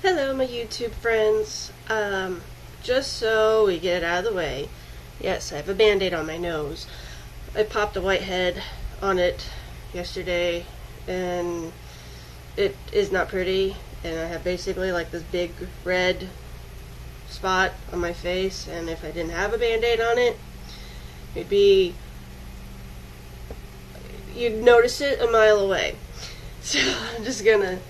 Hello, my YouTube friends. Just so we get it out of the way, yes, I have a band-aid on my nose. I popped a whitehead on it yesterday, and it is not pretty, and I have basically like this big red spot on my face, and if I didn't have a band-aid on it, you'd notice it a mile away. So I'm just gonna,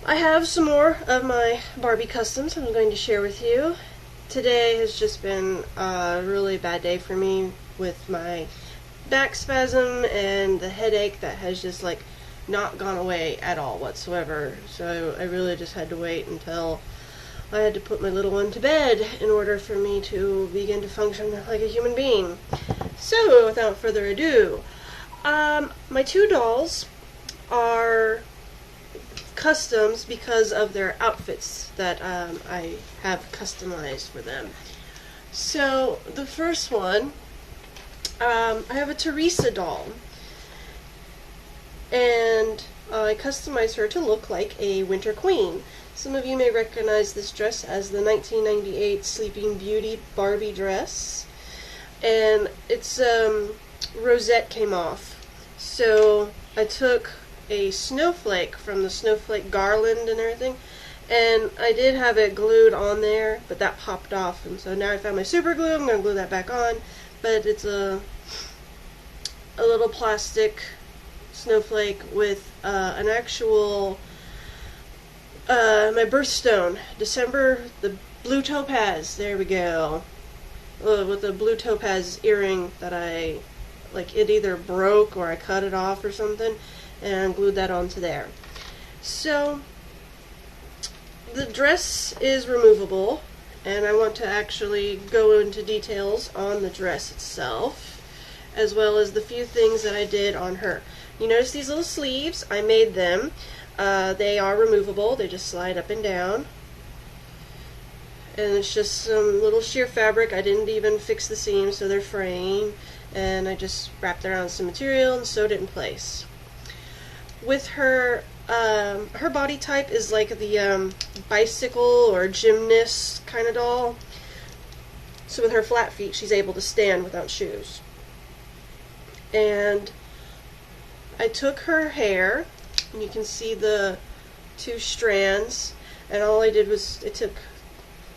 I have some more of my Barbie customs I'm going to share with you. Today has just been a really bad day for me with my back spasm and the headache that has just like not gone away at all whatsoever. So I really just had to wait until I had to put my little one to bed in order for me to begin to function like a human being. So without further ado, my two dolls are customs because of their outfits that I have customized for them. So the first one, I have a Teresa doll, and I customized her to look like a winter queen. Some of you may recognize this dress as the 1998 Sleeping Beauty Barbie dress, and its rosette came off. So I took a snowflake from the snowflake garland and everything, and I did have it glued on there, but that popped off, and so now I found my super glue. I'm going to glue that back on, but it's a little plastic snowflake with an actual my birthstone, December, the blue topaz, there we go, with the blue topaz earring that it either broke or I cut it off or something, and glued that onto there. So the dress is removable, and I want to actually go into details on the dress itself, as well as the few things that I did on her. You notice these little sleeves, I made them. They are removable, they just slide up and down. And it's just some little sheer fabric. I didn't even fix the seams, so they're fraying. And I just wrapped it around some material and sewed it in place. With her, her body type is like the bicycle or gymnast kind of doll. So with her flat feet, she's able to stand without shoes. And I took her hair, and you can see the two strands, and all I did was I took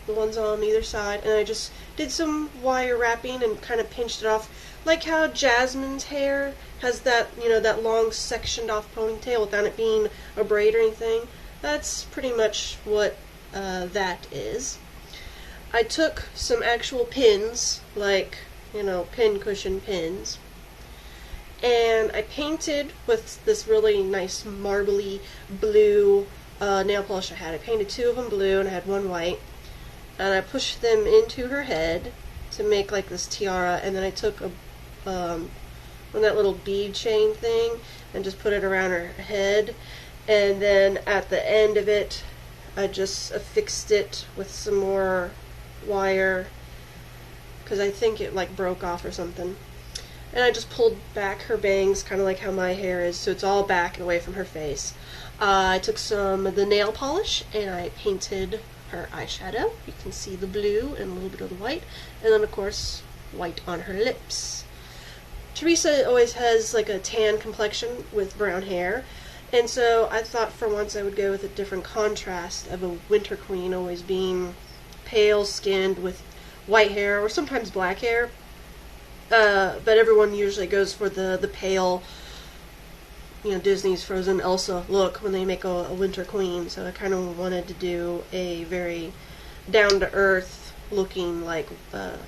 the ones on either side, and I just did some wire wrapping and kind of pinched it off, like how Jasmine's hair has that, that long sectioned off ponytail without it being a braid or anything. That's pretty much what that is. I took some actual pins, like, pin cushion pins, and I painted with this really nice marbly blue nail polish I had. I painted two of them blue and I had one white, and I pushed them into her head to make like this tiara, and then I took that little bead chain thing and just put it around her head, and then at the end of it I just affixed it with some more wire because I think it like broke off or something, and I just pulled back her bangs kind of like how my hair is, so it's all back and away from her face. I took some of the nail polish and I painted her eyeshadow. You can see the blue and a little bit of the white, and then of course white on her lips. Teresa always has like a tan complexion with brown hair, and so I thought for once I would go with a different contrast of a winter queen always being pale skinned with white hair or sometimes black hair, but everyone usually goes for the pale, Disney's Frozen Elsa look when they make a winter queen. So I kind of wanted to do a very down-to-earth looking like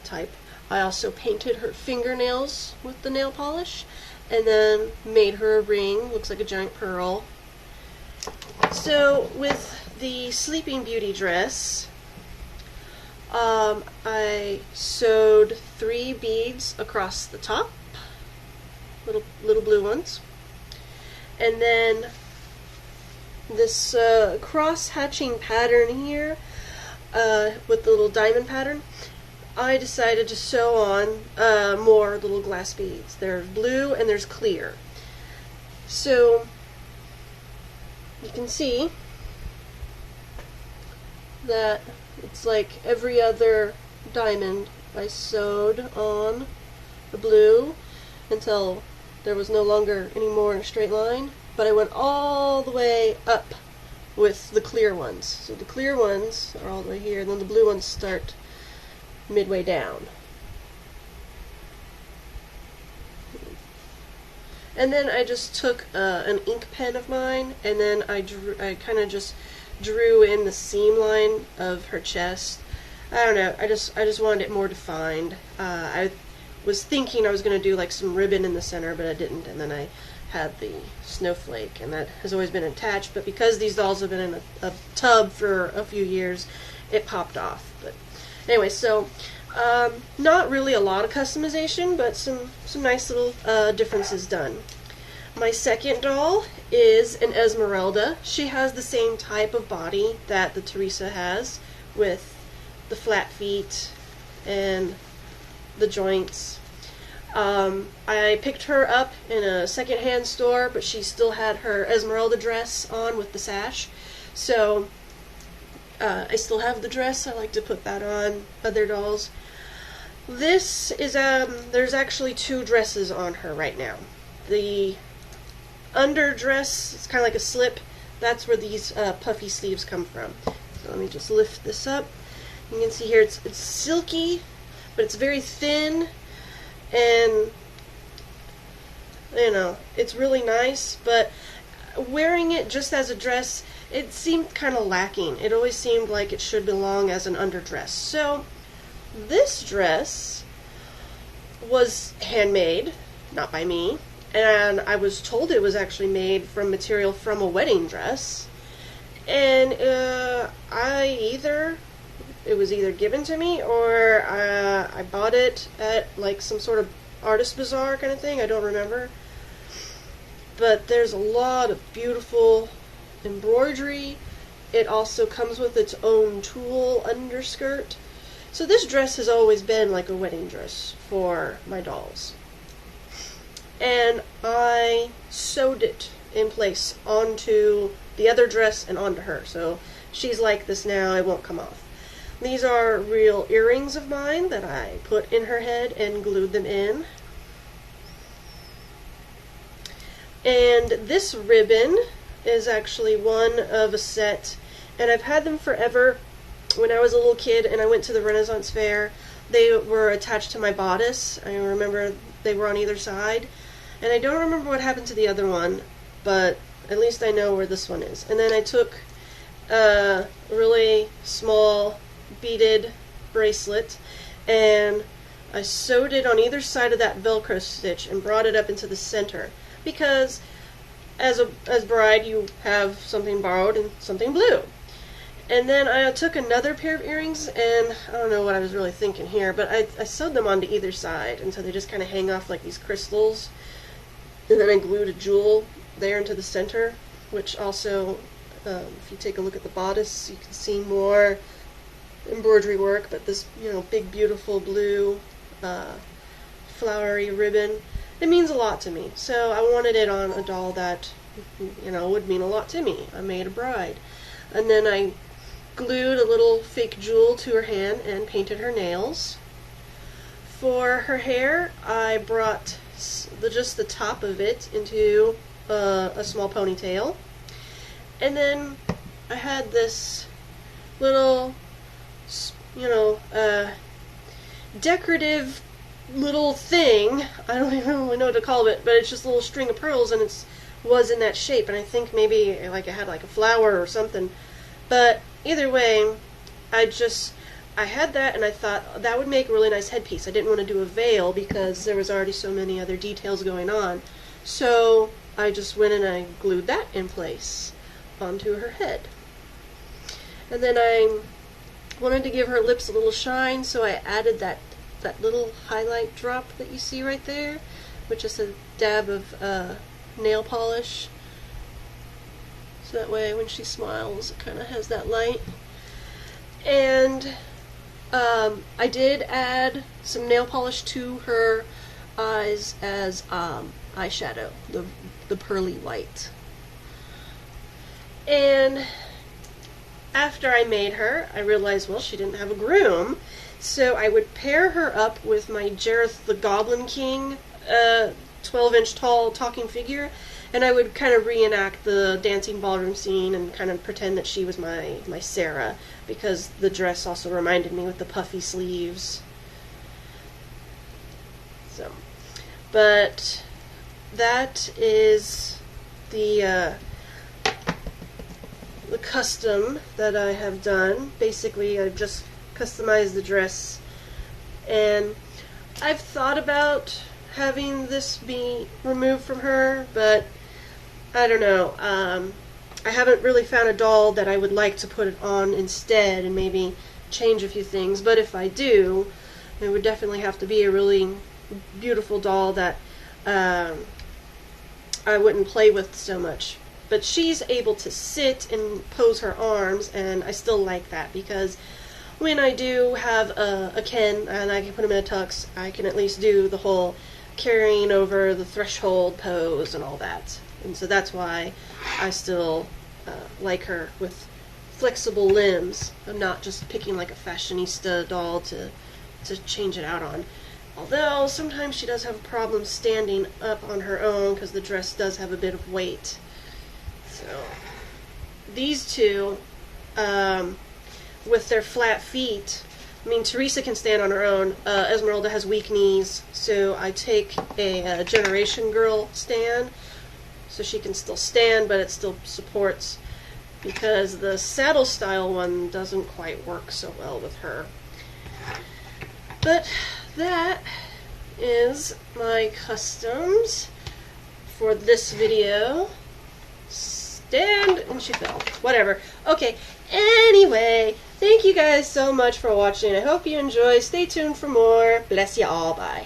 type. I also painted her fingernails with the nail polish, and then made her a ring, looks like a giant pearl. So with the Sleeping Beauty dress, I sewed 3 beads across the top, little blue ones, and then this cross-hatching pattern here with the little diamond pattern, I decided to sew on more little glass beads. There's blue and there's clear. So you can see that it's like every other diamond. I sewed on the blue until there was no longer any more in a straight line, but I went all the way up with the clear ones. So the clear ones are all the way here, and then the blue ones start midway down. And then I just took an ink pen of mine, and then I kind of just drew in the seam line of her chest. I don't know, I just wanted it more defined. I was thinking I was going to do like some ribbon in the center, but I didn't, and then I had the snowflake, and that has always been attached, but because these dolls have been in a tub for a few years, it popped off. But anyway, so not really a lot of customization, but some nice little differences done. My second doll is an Esmeralda. She has the same type of body that the Teresa has, with the flat feet and the joints. I picked her up in a secondhand store, but she still had her Esmeralda dress on with the sash. So I still have the dress. I like to put that on other dolls. This is, there's actually two dresses on her right now. The underdress, it's kind of like a slip, that's where these puffy sleeves come from. So let me just lift this up. You can see here it's silky, but it's very thin, and you know, it's really nice, but wearing it just as a dress, it seemed kind of lacking. It always seemed like it should belong as an underdress. So this dress was handmade, not by me, and I was told it was actually made from material from a wedding dress, and it was either given to me or I bought it at like some sort of artist bazaar kind of thing. I don't remember. But there's a lot of beautiful embroidery. It also comes with its own tulle underskirt. So this dress has always been like a wedding dress for my dolls. And I sewed it in place onto the other dress and onto her. So she's like this now, it won't come off. These are real earrings of mine that I put in her head and glued them in. And this ribbon is actually one of a set, and I've had them forever. When I was a little kid and I went to the Renaissance Fair, they were attached to my bodice. I remember they were on either side, and I don't remember what happened to the other one, but at least I know where this one is. And then I took a really small beaded bracelet, and I sewed it on either side of that Velcro stitch and brought it up into the center, because as bride you have something borrowed and something blue. And then I took another pair of earrings, and I don't know what I was really thinking here, but I sewed them onto either side, and so they just kind of hang off like these crystals. And then I glued a jewel there into the center, which also, if you take a look at the bodice, you can see more embroidery work, but this, you know, big beautiful blue flowery ribbon, it means a lot to me. So I wanted it on a doll that, you know, would mean a lot to me. I made a bride. And then I glued a little fake jewel to her hand and painted her nails. For her hair, I brought just the top of it into a small ponytail. And then I had this little, you know, decorative little thing. I don't even really know what to call it, but it's just a little string of pearls, and it was in that shape, and I think maybe like it had like a flower or something. But either way, I had that, and I thought that would make a really nice headpiece. I didn't want to do a veil because there was already so many other details going on. So I just went and I glued that in place onto her head. And then I wanted to give her lips a little shine, so I added that little highlight drop that you see right there, which is a dab of nail polish. So that way when she smiles, it kind of has that light. And I did add some nail polish to her eyes as eyeshadow, the pearly white. And after I made her, I realized, well, she didn't have a groom. So I would pair her up with my Jareth the Goblin King 12-inch tall talking figure, and I would kind of reenact the dancing ballroom scene and kind of pretend that she was my Sarah, because the dress also reminded me with the puffy sleeves. So, but that is the custom that I have done. Basically, I've just customized the dress, and I've thought about having this be removed from her, but I don't know. I haven't really found a doll that I would like to put it on instead and maybe change a few things, but if I do, it would definitely have to be a really beautiful doll that I wouldn't play with so much. But she's able to sit and pose her arms, and I still like that, because when I do have a Ken and I can put him in a tux, I can at least do the whole carrying over the threshold pose and all that. And so that's why I still like her with flexible limbs. I'm not just picking like a fashionista doll to change it out on. Although sometimes she does have a problem standing up on her own because the dress does have a bit of weight. So these two, with their flat feet, I mean, Teresa can stand on her own. Esmeralda has weak knees, so I take a Generation Girl stand so she can still stand, but it still supports, because the saddle style one doesn't quite work so well with her. But that is my customs for this video. Stand, and she fell. Whatever. Okay, anyway, thank you guys so much for watching. I hope you enjoy. Stay tuned for more. Bless you all. Bye.